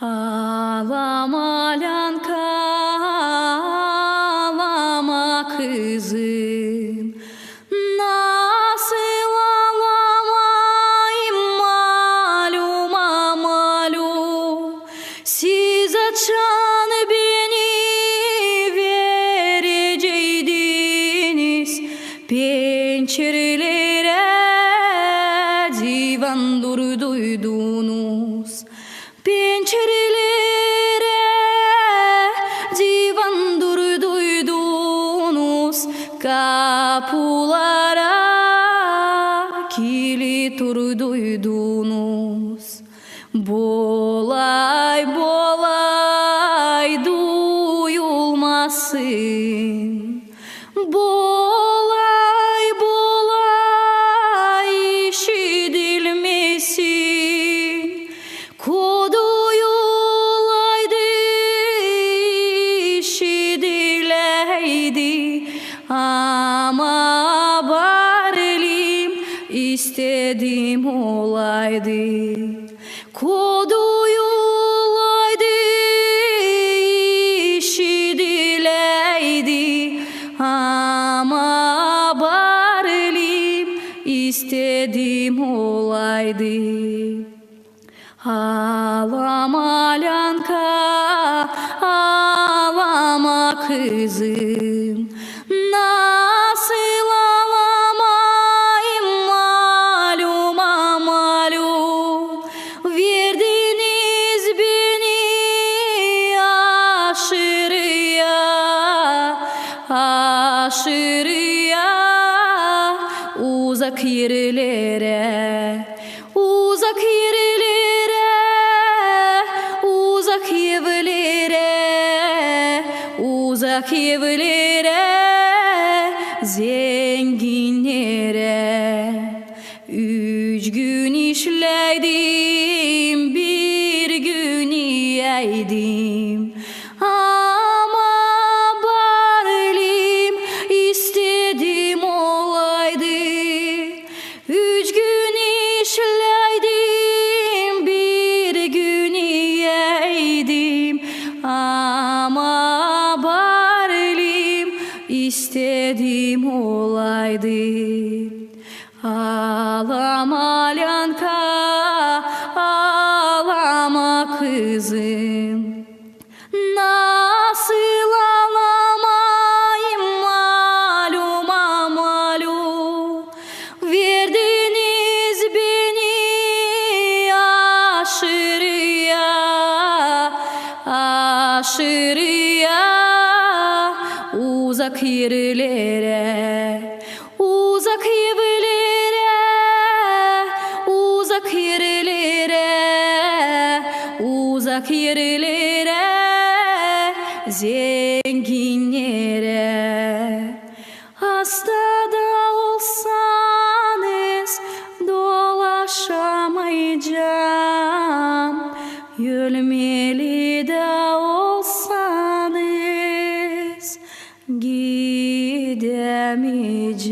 Ağlama Alanka, ağlama kızım. Nasıl ağlamayım malum malum. Siz açan beni vereceydiniz pencerelere, divan durduydunuz. Pencerelere divan durduydunuz, kapılara kilit durduydunuz. Bolay bolay duyulmasın, bolay bolay işidilmesin. Koduyulaydı, işidileydi, ama barelim istedim olaydı. Koduyulaydı, işidileydi, ama barelim istedim olaydı. Ağlama Alanka, ağlama kızım. Nasıl ağlamayım malum malum. Verdiniz beni aşırıya, aşırıya, uzak yerlere, uzak yerlere, uzak evlere, uzak evlere, zenginlere. 3 gün işleydim, bir gün yiyeydim, ama barelim istedim olaydı. 3 gün işleydim, bir gün yiyeydim, ama barelim istedim olaydı. Ağlama Alanka, ağlama kızım. Nasıl ağlamayım malum malum. Verdiniz beni aşırıya, aşırıya, uzak yerlere, uzak evlere, uzak yerlere, uzak yerlere, zenginlere. Hasta da olsanız dolaşamayacağım, ölmeli de olsanız gidemeyeceğim.